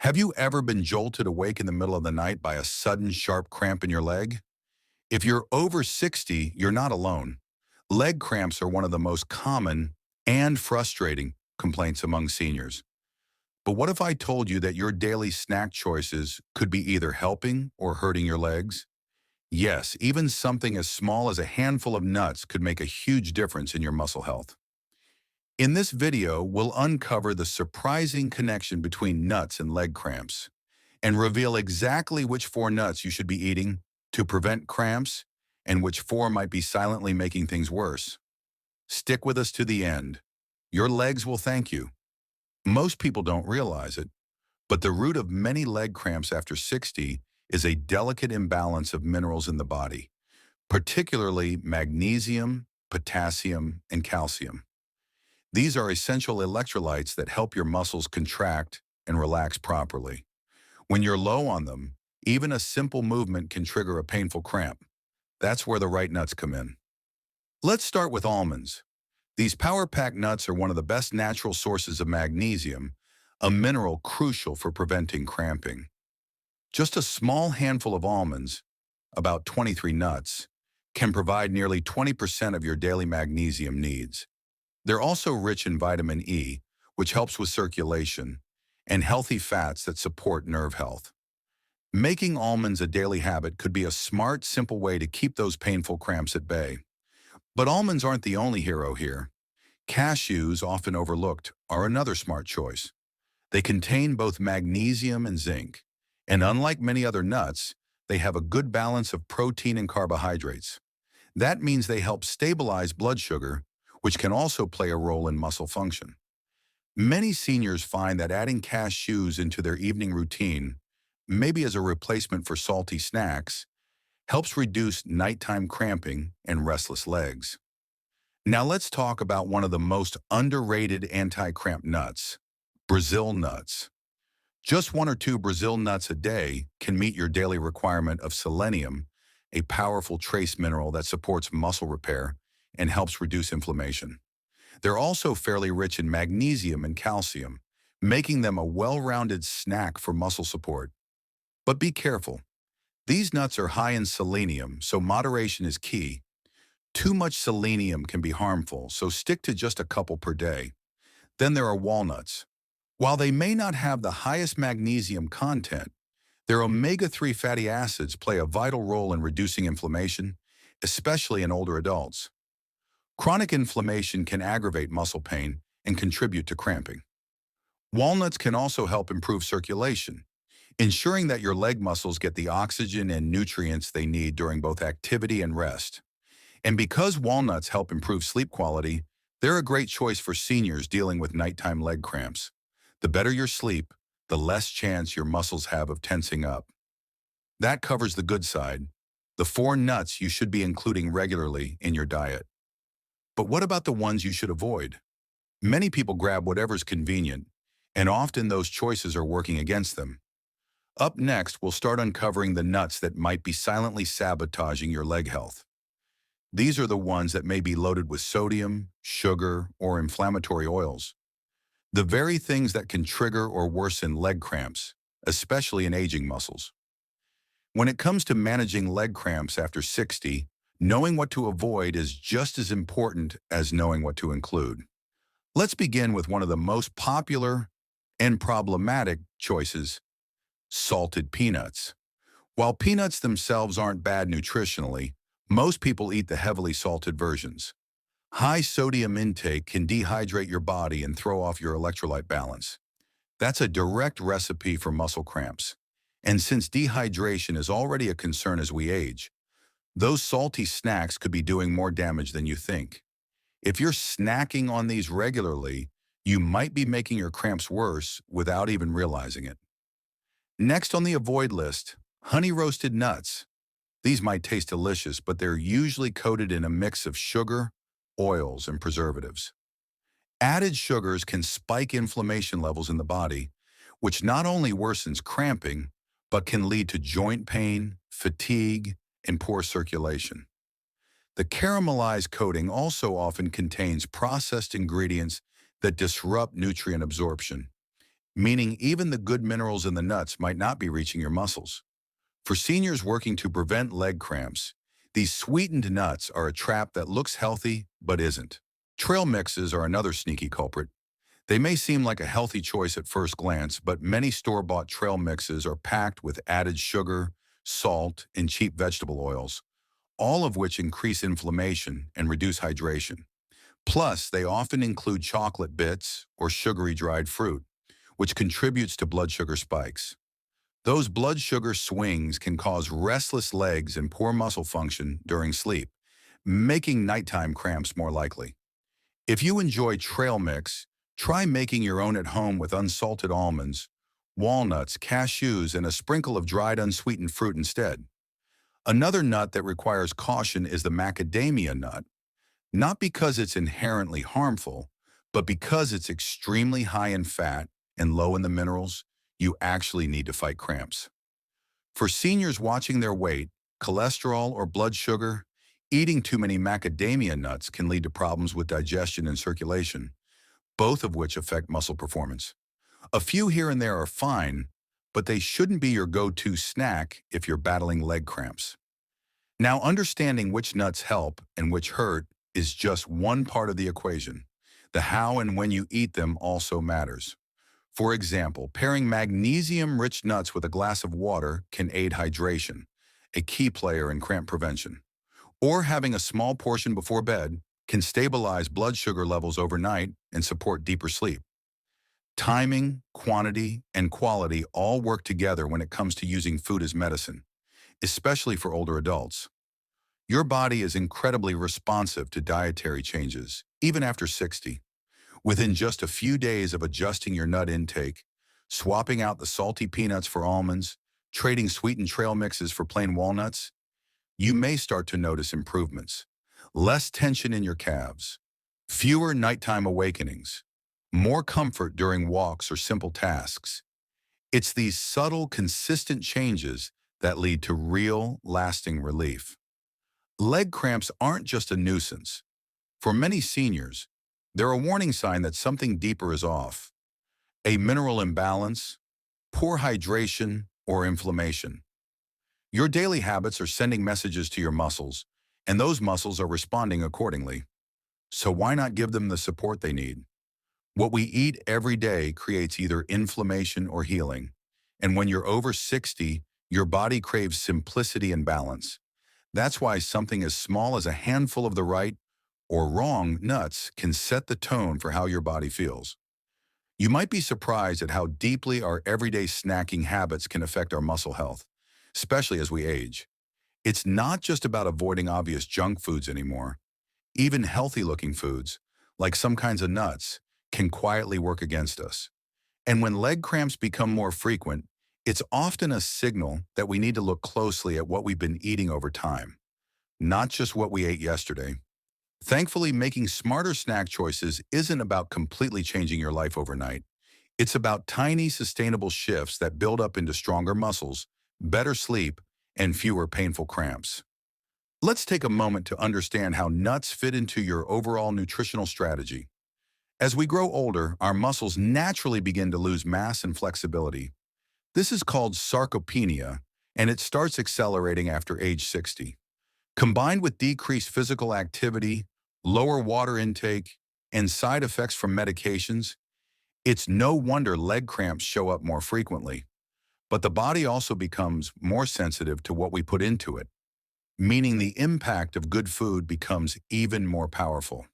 Have you ever been jolted awake in the middle of the night by a sudden sharp cramp in your leg? If you're over 60, you're not alone. Leg cramps are one of the most common and frustrating complaints among seniors. But what if I told you that your daily snack choices could be either helping or hurting your legs? Yes, even something as small as a handful of nuts could make a huge difference in your muscle health. In this video, we'll uncover the surprising connection between nuts and leg cramps and reveal exactly which four nuts you should be eating to prevent cramps and which four might be silently making things worse. Stick with us to the end. Your legs will thank you. Most people don't realize it, but the root of many leg cramps after 60 is a delicate imbalance of minerals in the body, particularly magnesium, potassium, and calcium. These are essential electrolytes that help your muscles contract and relax properly. When you're low on them, even a simple movement can trigger a painful cramp. That's where the right nuts come in. Let's start with almonds. These power-packed nuts are one of the best natural sources of magnesium, a mineral crucial for preventing cramping. Just a small handful of almonds, about 23 nuts, can provide nearly 20% of your daily magnesium needs. They're also rich in vitamin E, which helps with circulation, and healthy fats that support nerve health. Making almonds a daily habit could be a smart, simple way to keep those painful cramps at bay. But almonds aren't the only hero here. Cashews, often overlooked, are another smart choice. They contain both magnesium and zinc, and unlike many other nuts, they have a good balance of protein and carbohydrates. That means they help stabilize blood sugar, which can also play a role in muscle function. Many seniors find that adding cashews into their evening routine, maybe as a replacement for salty snacks, helps reduce nighttime cramping and restless legs. Now let's talk about one of the most underrated anti-cramp nuts, Brazil nuts. Just one or two Brazil nuts a day can meet your daily requirement of selenium, a powerful trace mineral that supports muscle repair and helps reduce inflammation. They're also fairly rich in magnesium and calcium, making them a well-rounded snack for muscle support. But be careful. These nuts are high in selenium, so moderation is key. Too much selenium can be harmful, so stick to just a couple per day. Then there are walnuts. While they may not have the highest magnesium content, their omega-3 fatty acids play a vital role in reducing inflammation, especially in older adults. Chronic inflammation can aggravate muscle pain and contribute to cramping. Walnuts can also help improve circulation, ensuring that your leg muscles get the oxygen and nutrients they need during both activity and rest. And because walnuts help improve sleep quality, they're a great choice for seniors dealing with nighttime leg cramps. The better your sleep, the less chance your muscles have of tensing up. That covers the good side, the four nuts you should be including regularly in your diet. But what about the ones you should avoid? Many people grab whatever's convenient, and often those choices are working against them. Up next, we'll start uncovering the nuts that might be silently sabotaging your leg health. These are the ones that may be loaded with sodium, sugar, or inflammatory oils. The very things that can trigger or worsen leg cramps, especially in aging muscles. When it comes to managing leg cramps after 60, knowing what to avoid is just as important as knowing what to include. Let's begin with one of the most popular and problematic choices, salted peanuts. While peanuts themselves aren't bad nutritionally, most people eat the heavily salted versions. High sodium intake can dehydrate your body and throw off your electrolyte balance. That's a direct recipe for muscle cramps. And since dehydration is already a concern as we age, those salty snacks could be doing more damage than you think. If you're snacking on these regularly, you might be making your cramps worse without even realizing it. Next on the avoid list, honey-roasted nuts. These might taste delicious, but they're usually coated in a mix of sugar, oils, and preservatives. Added sugars can spike inflammation levels in the body, which not only worsens cramping, but can lead to joint pain, fatigue, and poor circulation. The caramelized coating also often contains processed ingredients that disrupt nutrient absorption, meaning even the good minerals in the nuts might not be reaching your muscles. For seniors working to prevent leg cramps, these sweetened nuts are a trap that looks healthy but isn't. Trail mixes are another sneaky culprit. They may seem like a healthy choice at first glance, but many store-bought trail mixes are packed with added sugar, salt, and cheap vegetable oils, all of which increase inflammation and reduce hydration. Plus, they often include chocolate bits or sugary dried fruit, which contributes to blood sugar spikes. Those blood sugar swings can cause restless legs and poor muscle function during sleep, making nighttime cramps more likely. If you enjoy trail mix, try making your own at home with unsalted almonds, walnuts, cashews, and a sprinkle of dried unsweetened fruit instead. Another nut that requires caution is the macadamia nut, not because it's inherently harmful, but because it's extremely high in fat and low in the minerals you actually need to fight cramps. For seniors watching their weight, cholesterol, or blood sugar, eating too many macadamia nuts can lead to problems with digestion and circulation, both of which affect muscle performance. A few here and there are fine, but they shouldn't be your go-to snack if you're battling leg cramps. Now, understanding which nuts help and which hurt is just one part of the equation. The how and when you eat them also matters. For example, pairing magnesium-rich nuts with a glass of water can aid hydration, a key player in cramp prevention. Or having a small portion before bed can stabilize blood sugar levels overnight and support deeper sleep. Timing, quantity, and quality all work together when it comes to using food as medicine, especially for older adults. Your body is incredibly responsive to dietary changes, even after 60. Within just a few days of adjusting your nut intake, swapping out the salty peanuts for almonds, trading sweetened trail mixes for plain walnuts, you may start to notice improvements. Less tension in your calves, fewer nighttime awakenings, more comfort during walks or simple tasks. It's these subtle, consistent changes that lead to real, lasting relief. Leg cramps aren't just a nuisance. For many seniors, they're a warning sign that something deeper is off. A mineral imbalance, poor hydration, or inflammation. Your daily habits are sending messages to your muscles, and those muscles are responding accordingly. So why not give them the support they need? What we eat every day creates either inflammation or healing. And when you're over 60, your body craves simplicity and balance. That's why something as small as a handful of the right or wrong nuts can set the tone for how your body feels. You might be surprised at how deeply our everyday snacking habits can affect our muscle health, especially as we age. It's not just about avoiding obvious junk foods anymore. Even healthy-looking foods, like some kinds of nuts, can quietly work against us. And when leg cramps become more frequent, it's often a signal that we need to look closely at what we've been eating over time, not just what we ate yesterday. Thankfully, making smarter snack choices isn't about completely changing your life overnight. It's about tiny, sustainable shifts that build up into stronger muscles, better sleep, and fewer painful cramps. Let's take a moment to understand how nuts fit into your overall nutritional strategy. As we grow older, our muscles naturally begin to lose mass and flexibility. This is called sarcopenia, and it starts accelerating after age 60. Combined with decreased physical activity, lower water intake, and side effects from medications, it's no wonder leg cramps show up more frequently. But the body also becomes more sensitive to what we put into it, meaning the impact of good food becomes even more powerful.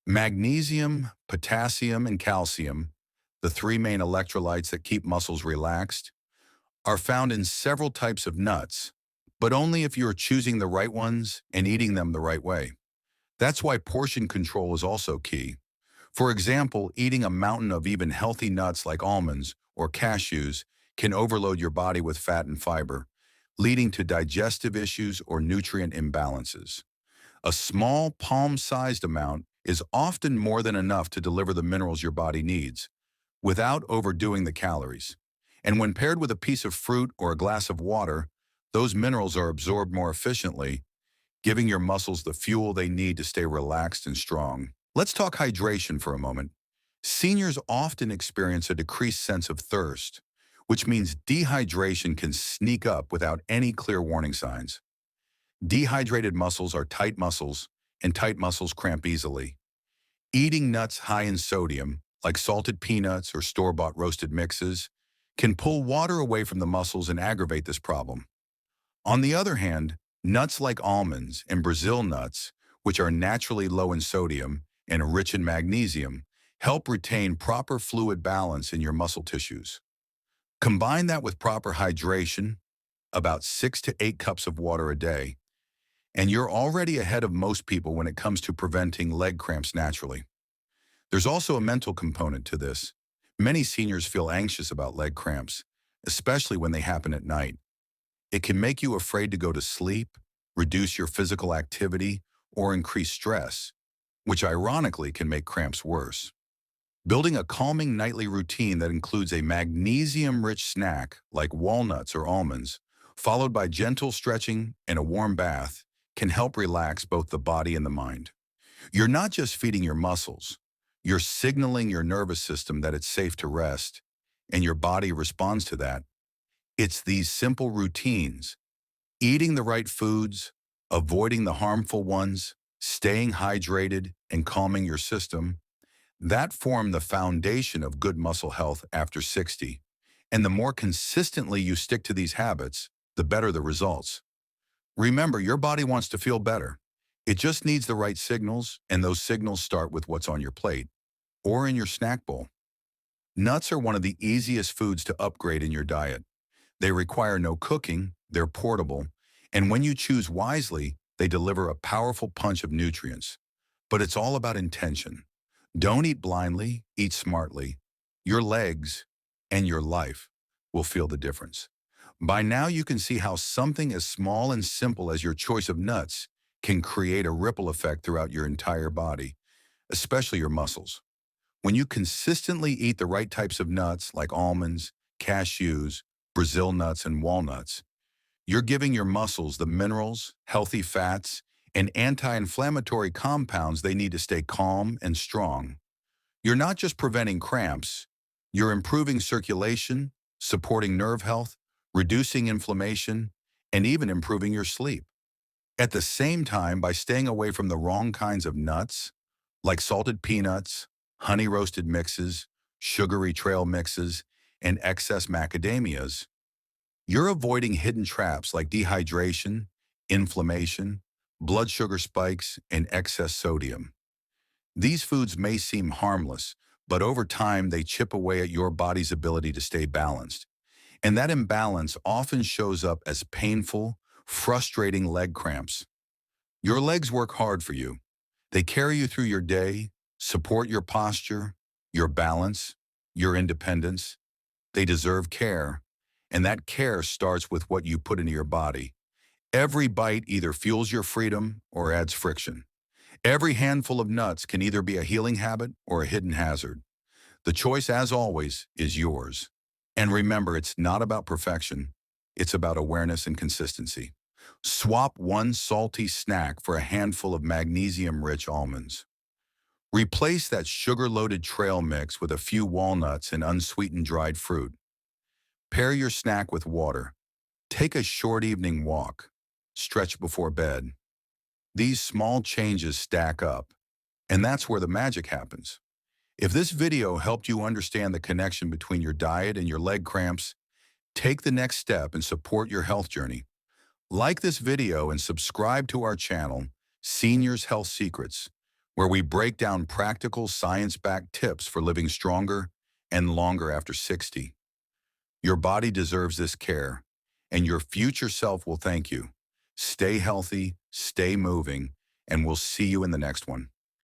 Magnesium, potassium, and calcium, the three main electrolytes that keep muscles relaxed, are found in several types of nuts, but only if you're choosing the right ones and eating them the right way. That's why portion control is also key. For example, eating a mountain of even healthy nuts like almonds or cashews can overload your body with fat and fiber, leading to digestive issues or nutrient imbalances. A small, palm-sized amount is often more than enough to deliver the minerals your body needs, without overdoing the calories. And when paired with a piece of fruit or a glass of water, those minerals are absorbed more efficiently, giving your muscles the fuel they need to stay relaxed and strong. Let's talk hydration for a moment. Seniors often experience a decreased sense of thirst, which means dehydration can sneak up without any clear warning signs. Dehydrated muscles are tight muscles, and tight muscles cramp easily. Eating nuts high in sodium, like salted peanuts or store-bought roasted mixes, can pull water away from the muscles and aggravate this problem. On the other hand, nuts like almonds and Brazil nuts, which are naturally low in sodium and rich in magnesium, help retain proper fluid balance in your muscle tissues. Combine that with proper hydration, about 6 to 8 cups of water a day, and you're already ahead of most people when it comes to preventing leg cramps naturally. There's also a mental component to this. Many seniors feel anxious about leg cramps, especially when they happen at night. It can make you afraid to go to sleep, reduce your physical activity, or increase stress, which ironically can make cramps worse. Building a calming nightly routine that includes a magnesium-rich snack like walnuts or almonds, followed by gentle stretching and a warm bath, can help relax both the body and the mind. You're not just feeding your muscles, you're signaling your nervous system that it's safe to rest, and your body responds to that. It's these simple routines, eating the right foods, avoiding the harmful ones, staying hydrated, and calming your system, that form the foundation of good muscle health after 60. And the more consistently you stick to these habits, the better the results. Remember, your body wants to feel better. It just needs the right signals, and those signals start with what's on your plate or in your snack bowl. Nuts are one of the easiest foods to upgrade in your diet. They require no cooking, they're portable, and when you choose wisely, they deliver a powerful punch of nutrients. But it's all about intention. Don't eat blindly, eat smartly. Your legs and your life will feel the difference. By now, you can see how something as small and simple as your choice of nuts can create a ripple effect throughout your entire body, especially your muscles. When you consistently eat the right types of nuts like almonds, cashews, Brazil nuts, and walnuts, you're giving your muscles the minerals, healthy fats, and anti-inflammatory compounds they need to stay calm and strong. You're not just preventing cramps, you're improving circulation, supporting nerve health, reducing inflammation, and even improving your sleep. At the same time, by staying away from the wrong kinds of nuts, like salted peanuts, honey roasted mixes, sugary trail mixes, and excess macadamias, you're avoiding hidden traps like dehydration, inflammation, blood sugar spikes, and excess sodium. These foods may seem harmless, but over time they chip away at your body's ability to stay balanced. And that imbalance often shows up as painful, frustrating leg cramps. Your legs work hard for you. They carry you through your day, support your posture, your balance, your independence. They deserve care, and that care starts with what you put into your body. Every bite either fuels your freedom or adds friction. Every handful of nuts can either be a healing habit or a hidden hazard. The choice, as always, is yours. And remember, it's not about perfection. It's about awareness and consistency. Swap one salty snack for a handful of magnesium-rich almonds. Replace that sugar-loaded trail mix with a few walnuts and unsweetened dried fruit. Pair your snack with water. Take a short evening walk. Stretch before bed. These small changes stack up, and that's where the magic happens. If this video helped you understand the connection between your diet and your leg cramps, take the next step and support your health journey. Like this video and subscribe to our channel, Seniors Health Secrets, where we break down practical science-backed tips for living stronger and longer after 60. Your body deserves this care, and your future self will thank you. Stay healthy, stay moving, and we'll see you in the next one.